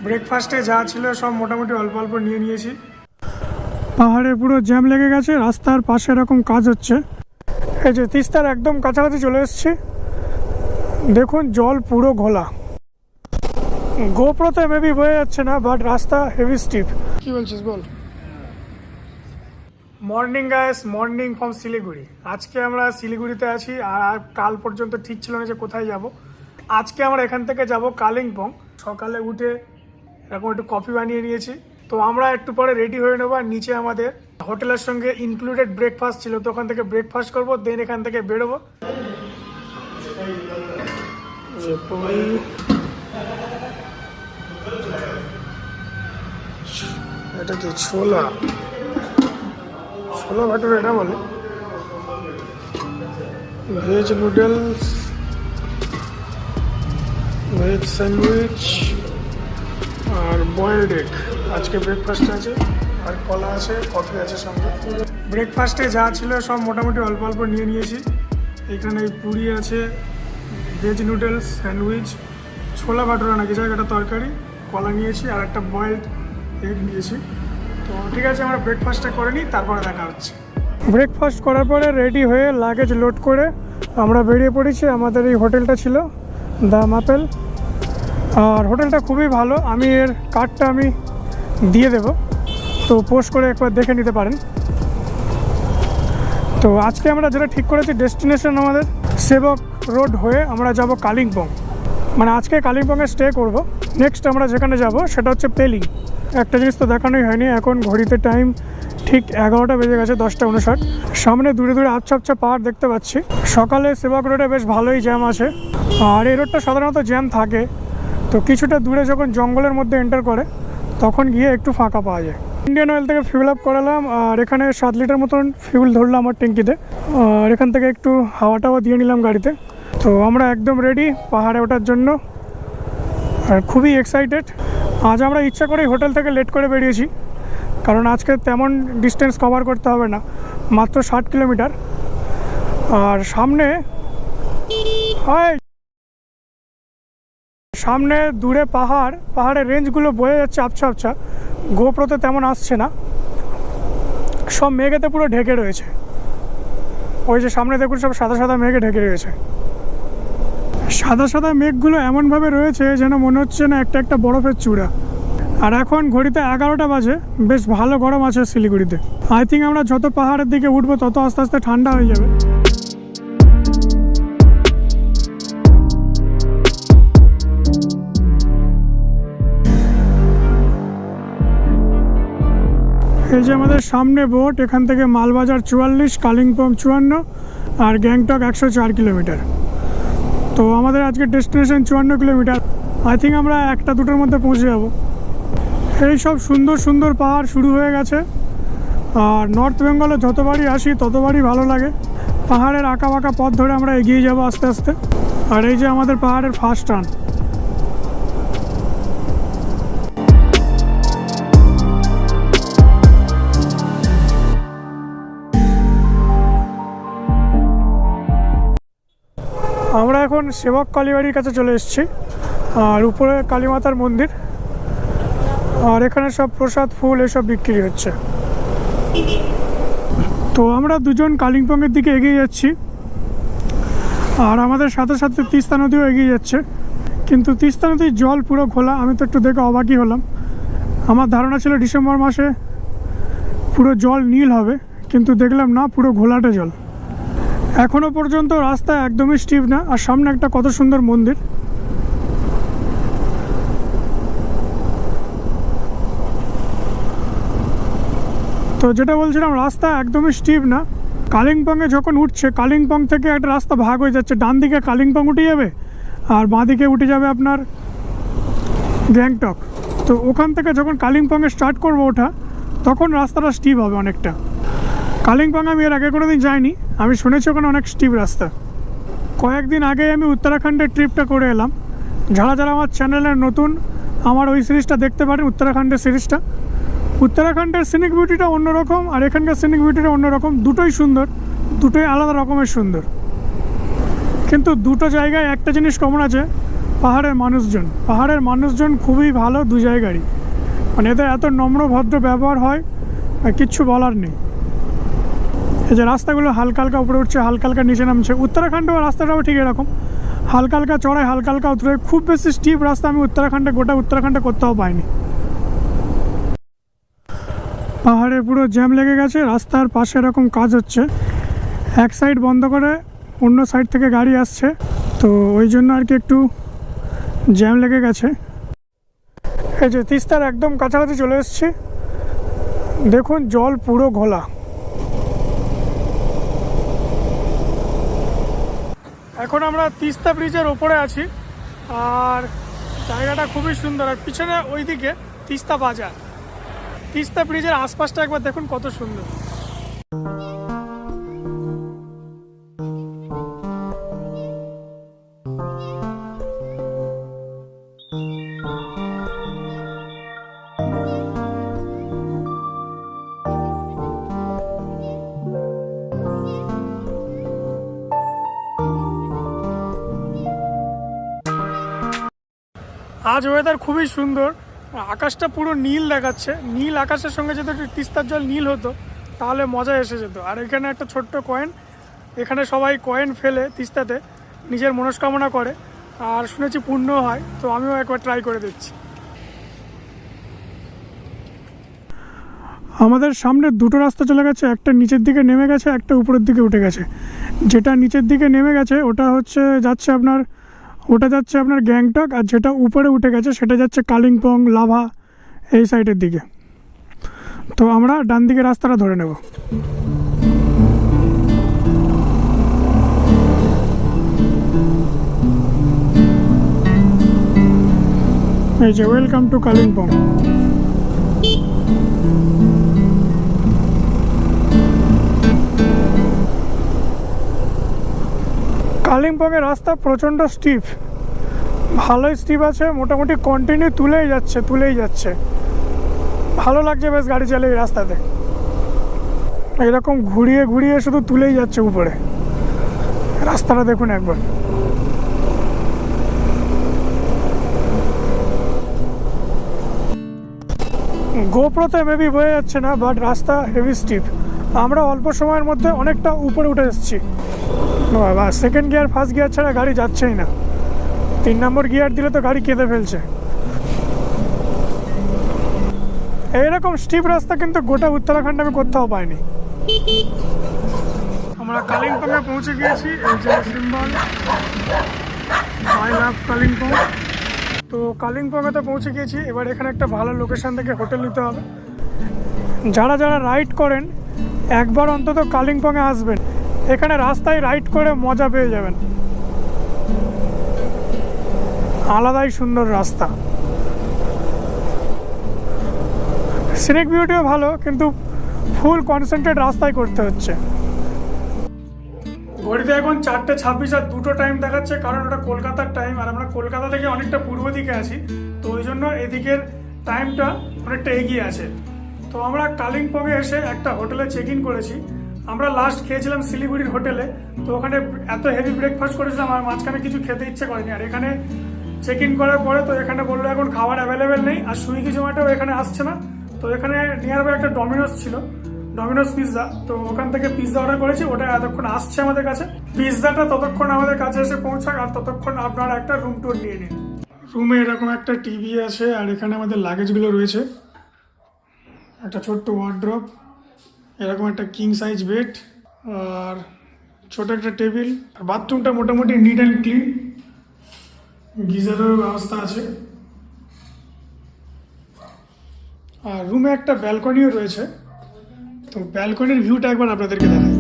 ব্রেকফাস্টে যা ছিল সব মোটামুটি অল্প অল্প নিয়ে নিয়েছি। পাহাড়ে পুরো জ্যাম লেগে গেছে, রাস্তার পাশে এরকম কাজ হচ্ছে। এই যে তিস্তার একদম কাছাকাছি চলে এসেছি, দেখুন জল পুরো ঘোলা। গোপ্রোতে মেবি বয়ে যাচ্ছে না, বাট রাস্তা হেভি স্টিপ। কি বলছিস বল। Morning guys, morning from Siliguri. আজকে আমরা শিলিগুড়িতে আছি, আর কাল পর্যন্ত ঠিক ছিল না যে কোথায় যাব। আজকে আমরা এখান থেকে যাব কালিম্পং। সকালে উঠে এরকম একটু কফি বানিয়ে নিয়েছি, তো আমরা একটু পরে রেডি হয়ে নেবো। আর নিচে আমাদের হোটেলের সঙ্গে ইনক্লুডেড ব্রেকফাস্ট ছিল, তো ওখান থেকে ব্রেকফাস্ট করবো, দেন এখান থেকে বেরোবো। এটা কি ছোলা, ছোলা ভাটুর এটা বলে। ভেজ নুডলস, ভেজ স্যান্ডউইচ আর বয়েলড এগ আজকে ব্রেকফাস্টে আছে। আর কলা আছে, কফি আছে সঙ্গে। ব্রেকফাস্টে যা ছিল সব মোটামুটি অল্প অল্প নিয়ে নিয়েছি। এখানে পুরি আছে, ভেজ নুডলস, স্যান্ডউইচ, ছোলা ভাটুরা নাকি জায়গাটা তরকারি, কলা নিয়েছি আর একটা বয়েলড এগ নিয়েছি। তো ঠিক আছে, আমরা ব্রেকফাস্টটা করে নিই, তারপরে দেখা হচ্ছে। ব্রেকফাস্ট করার পরে রেডি হয়ে লাগেজ লোড করে আমরা বেরিয়ে পড়েছি। আমাদের এই হোটেলটা ছিল দ্য ম্যাপেল, আর হোটেলটা খুবই ভালো। আমি এর কার্ডটা আমি দিয়ে দেব, তো পোস্ট করে একবার দেখে নিতে পারেন। তো আজকে আমরা যেটা ঠিক করেছি, ডেস্টিনেশন আমাদের সেবক রোড হয়ে আমরা যাব কালিম্পং। মানে আজকে কালিম্পংয়ে স্টে করব। নেক্সট আমরা যেখানে যাব সেটা হচ্ছে পেলিং। একটা জিনিস তো দেখানোই হয়নি, এখন ঘড়িতে টাইম ঠিক 11টা বেজে গেছে, 10:59। সামনে দূরে দূরে আবছা আবছা পাহাড় দেখতে পাচ্ছি। সকালে সেবক রোডে বেশ ভালোই জ্যাম আছে, আর এই রোডটা সাধারণত জ্যাম থাকে। তো কিছুটা দূরে যখন জঙ্গলের মধ্যে এন্টার করে তখন গিয়ে একটু ফাঁকা পাওয়া যায়। ইন্ডিয়ান অয়েল থেকে ফিউল আপ করালাম, আর এখানে 7 লিটার মতন ফিউল ধরলাম আমার ট্যাঙ্কিতে। আর এখান থেকে একটু হাওয়া টাওয়া দিয়ে নিলাম গাড়িতে। তো আমরা একদম রেডি পাহাড়ে ওঠার জন্য, আর খুবই এক্সাইটেড। আজ আমরা ইচ্ছা করেই হোটেল থেকে লেট করে বেরিয়েছি, কারণ আজকে তেমন ডিস্টেন্স কভার করতে হবে না, মাত্র 60 কিলোমিটার। আর সামনে দূরে পাহাড়ের রেঞ্জগুলো বয়ে যাচ্ছে আবছা আবছা। গোপ্রোতে তেমন আসছে না, সব মেঘেতে পুরো ঢেকে রয়েছে। ওই যে সামনে দেখুন, সব সাদা সাদা মেঘে ঢেকে রয়েছে। সাদা সাদা মেঘগুলো এমনভাবে রয়েছে যেন মনে হচ্ছে না একটা একটা বরফের চূড়া। আর এখন ঘড়িতে 11টা বাজে, বেশ ভালো গরম আছে শিলিগুড়িতে। আই থিঙ্ক আমরা যত পাহাড়ের দিকে উঠবো তত আস্তে আস্তে ঠান্ডা হয়ে যাবে। এই যে আমাদের সামনে বোট, এখান থেকে মালবাজার 44, কালিম্পং 54 আর গ্যাংটক 104 কিলোমিটার। তো আমাদের আজকে ডেস্টিনেশন 54 কিলোমিটার। আই থিঙ্ক আমরা 1-2টার মধ্যে পৌঁছে যাব। এই সব সুন্দর সুন্দর পাহাড় শুরু হয়ে গেছে। আর নর্থ বেঙ্গলে যতবারই আসি ততবারই ভালো লাগে। পাহাড়ের আঁকা বাঁকা পথ ধরে আমরা এগিয়ে যাব আস্তে আস্তে। আর এই যে আমাদের পাহাড়ের ফার্স্ট টার্ন। আমরা এখন সেবক কালীবাড়ির কাছে চলে এসেছি, আর উপরে কালীমাতার মন্দির। আর এখানে সব প্রসাদ, ফুল এসব বিক্রি হচ্ছে। তো আমরা দুজন কালিম্পংয়ের দিকে এগিয়ে যাচ্ছি, আর আমাদের সাথে সাথে তিস্তা নদীও এগিয়ে যাচ্ছে। কিন্তু তিস্তা নদীর জল পুরো ঘোলা। আমি তো একটু দেখে অবাকই হলাম। আমার ধারণা ছিল ডিসেম্বর মাসে পুরো জল নীল হবে, কিন্তু দেখলাম না, পুরো ঘোলাটে জল। এখনও পর্যন্ত রাস্তা একদমই স্টিপ না। আর সামনে একটা কত সুন্দর মন্দির। তো যেটা বলছিলাম, রাস্তা একদমই স্টিপ না। কালিম্পংয়ে যখন উঠছে, কালিম্পং থেকে একটা রাস্তা ভাগ হয়ে যাচ্ছে। ডান দিকে কালিম্পং উঠে যাবে, আর বাঁ দিকে উঠে যাবে আপনার গ্যাংটক। তো ওখান থেকে যখন কালিম্পংয়ে স্টার্ট করবো ওঠা, তখন রাস্তাটা স্টিপ হবে অনেকটা। কালিম্পং আমি এর আগে কোনোদিন যাইনি, আমি শুনেছি ওখানে অনেক স্টিপ রাস্তা। কয়েকদিন আগে আমি উত্তরাখণ্ডের ট্রিপটা করে এলাম। যারা যারা আমার চ্যানেলের নতুন, আমার ওই সিরিজটা দেখতে পারেন, উত্তরাখণ্ডের সিরিজটা। উত্তরাখণ্ডের সিনিক বিউটিটা অন্যরকম, আর এখানকার সিনিক বিউটিটা অন্যরকম। দুটোই সুন্দর, দুটোই আলাদা রকমের সুন্দর। কিন্তু দুটো জায়গায় একটা জিনিস কমন আছে, পাহাড়ের মানুষজন খুবই ভালো, দু জায়গারই। মানে এদের এত নম্র ভদ্র ব্যবহার হয়, কিচ্ছু বলার নেই। এই যে রাস্তাগুলো হালকা হালকা উপরে উঠছে, হালকা হালকা নিচে নামছে। উত্তরাখণ্ডের রাস্তাটাও ঠিক এরকম, হালকা হালকা চড়াই, হালকা হালকা উতরে। খুব বেশি স্টিপ রাস্তা আমি গোটা উত্তরাখণ্ডে কোথাও পাইনি। পাহাড়ে পুরো জ্যাম লেগে গেছে, রাস্তার পাশে এরকম কাজ হচ্ছে, এক সাইড বন্ধ করে অন্য সাইড থেকে গাড়ি আসছে, তো ওই জন্য আর কি একটু জ্যাম লেগে গেছে। এই যে তিস্তার একদম কাছাকাছি চলে এসেছি, দেখুন জল পুরো ঘোলা। এখন আমরা তিস্তা ব্রিজের ওপরে আছি, আর জায়গাটা খুবই সুন্দর। আর পিছনে ওইদিকে তিস্তা বাজার। তিস্তা ব্রিজের আশপাশটা একবার দেখুন কত সুন্দর। আজ ওয়েদার খুবই সুন্দর, আকাশটা পুরো নীল দেখাচ্ছে। নীল আকাশের সঙ্গে যদি একটু তিস্তার জল নীল হতো তাহলে মজা এসে যেত। আর এখানে একটা ছোট্ট কয়েন, এখানে সবাই কয়েন ফেলে তিস্তাতে, নিজের মনস্কামনা করে, আর শুনেছি পূর্ণ হয়, তো আমিও একবার ট্রাই করে দিচ্ছি। আমাদের সামনে দুটো রাস্তা চলে গেছে, একটা নিচের দিকে নেমে গেছে, একটা উপরের দিকে উঠে গেছে। যেটা নিচের দিকে নেমে গেছে ওটা যাচ্ছে আপনার গ্যাংটক, আর যেটা উপরে উঠে গেছে সেটা যাচ্ছে কালিম্পং, লাভা এই সাইডের দিকে। তো আমরা ডান দিকে রাস্তাটা ধরে নেব। এই যে ওয়েলকাম টু কালিম্পং। কালিম্পংয়ের রাস্তা প্রচণ্ড স্টিপ, ভালোই স্টিপ আছে, মোটামুটি কন্টিনিউ তুলেই যাচ্ছে। ভালো লাগছে বেশ গাড়ি চালিয়ে এই রাস্তাতে, এরকম ঘুরিয়ে ঘুরিয়ে শুধু তুলেই যাচ্ছে উপরে। রাস্তাটা দেখুন একবার। গোপ্রোতে মেবি বয়ে যাচ্ছে না, বাট রাস্তা হেভি স্টিপ। আমরা অল্প সময়ের মধ্যে অনেকটা উপরে উঠে এসেছি। বাবা, সেকেন্ড গিয়ার ফার্স্ট গিয়ার ছাড়া গাড়ি যাচ্ছেই না, 3 নম্বর গিয়ার দিলে তো গাড়ি কেঁদে ফেলছে। এইরকম স্টিপ রাস্তা কিন্তু গোটা উত্তরাখণ্ডে আমি কোথাও পাইনি। আমরা কালিম্পংয়ে পৌঁছে গিয়েছি, এই যে সিম্বল আই লাভ কালিম্পং। তো কালিম্পংয়ে তো পৌঁছে গিয়েছি, এবার এখানে একটা ভালো লোকেশন থেকে হোটেল নিতে হবে। যারা রাইড করেন একবার অন্তত কালিম্পংয়ে আসবেন, এখানে রাস্তায় রাইড করে মজা পেয়ে যাবেন। আলাদাই সুন্দর রাস্তা, সিনিক বিউটিও ভালো, কিন্তু ফুল কনসেন্ট্রেট রাস্তায় করতে হচ্ছে। ঘড়িতে এখন 4:26 আর 2টো টাইম দেখাচ্ছে, কারণ ওটা কলকাতার টাইম, আর আমরা কলকাতা থেকে অনেকটা পূর্ব দিকে আছি, তো ওই জন্য এদিকের টাইমটা অনেকটা এগিয়ে আছে। তো আমরা কালিম্পংয়ে এসে একটা হোটেলে চেক ইন করেছি। আমরা লাস্ট খেয়েছিলাম শিলিগুড়ির হোটেলে, তো ওখানে এত হেভি ব্রেকফাস্ট করেছিলাম আর মাঝখানে কিছু খেতে ইচ্ছে করেনি। আর এখানে চেক ইন করার পরে তো এখানে বললো এখন খাবার অ্যাভেলেবেল নেই, আর সুইগি জোম্যাটো এখানে আসছে না। তো এখানে নিয়ার বাই একটা ডমিনোস ছিল, ডমিনোস পিৎজা, তো ওখান থেকে পিৎজা অর্ডার করেছি, ওটা এতক্ষণ আসছে আমাদের কাছে। পিৎজাটা ততক্ষণ আমাদের কাছে এসে পৌঁছাক, আর ততক্ষণ আপনারা একটা রুম ট্যুর নিয়ে নিন। রুমে এরকম একটা টিভি আছে, আর এখানে আমাদের লাগেজগুলো রয়েছে, একটা ছোট্ট ওয়ার্ড্রপ, এরকম একটা কিং সাইজ বেড, আর ছোট একটা টেবিল। আর বাথরুমটা মোটামুটি নিট অ্যান্ড ক্লিন, গিজারের ব্যবস্থা আছে, আর রুমে একটা ব্যালকনিও রয়েছে। তো ব্যালকনির ভিউটা একবার আপনাদেরকে দেখাই।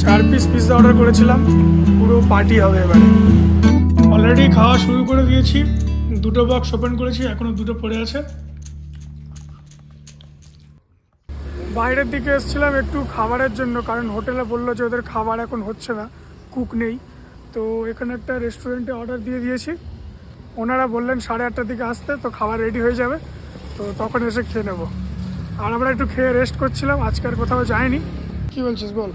4 পিস পিৎজা অর্ডার করেছিলাম, পুরো পার্টি হবে এবারে। অলরেডি খাওয়া শুরু করে দিয়েছি, 2টো বক্স ওপেন করেছি, এখনো 2টো পড়ে আছে। বাইরের দিকে এসেছিলাম একটু খাবারের জন্য, কারণ হোটেলে বললো যে ওদের খাবার এখন হচ্ছে না, কুক নেই। তো এখানে একটা রেস্টুরেন্টে অর্ডার দিয়ে দিয়েছি, ওনারা বললেন 8:30টার দিকে আসতে, তো খাবার রেডি হয়ে যাবে, তো তখন এসে খেয়ে নেবো। আর আমরা একটু খেয়ে রেস্ট করছিলাম, আজকে আর কোথাও যাইনি। কি বলছিস বল?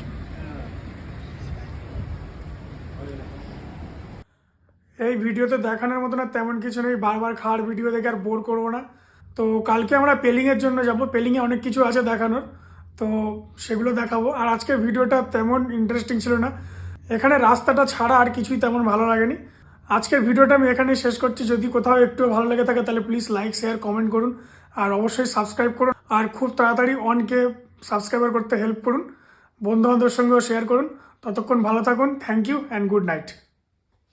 এই ভিডিওতে দেখানোর মতো না তেমন কিছু নেই, বারবার খাওয়ার ভিডিও দেখে আর বোর করবো না। তো কালকে আমরা পেলিংয়ের জন্য যাব, পেলিংয়ে অনেক কিছু আছে দেখানোর, তো সেগুলো দেখাবো। আর আজকের ভিডিওটা তেমন ইন্টারেস্টিং ছিল না, এখানে রাস্তাটা ছাড়া আর কিছুই তেমন ভালো লাগেনি। আজকের ভিডিওটা আমি এখানেই শেষ করছি। যদি কোথাও একটু ভালো লেগে থাকে তাহলে প্লিজ লাইক, শেয়ার, কমেন্ট করুন, আর অবশ্যই সাবস্ক্রাইব করুন। আর খুব তাড়াতাড়ি অনকে সাবস্ক্রাইবার করতে হেল্প করুন, বন্ধু বান্ধবের সঙ্গেও শেয়ার করুন। ততক্ষণ ভালো থাকুন, thank you and good night.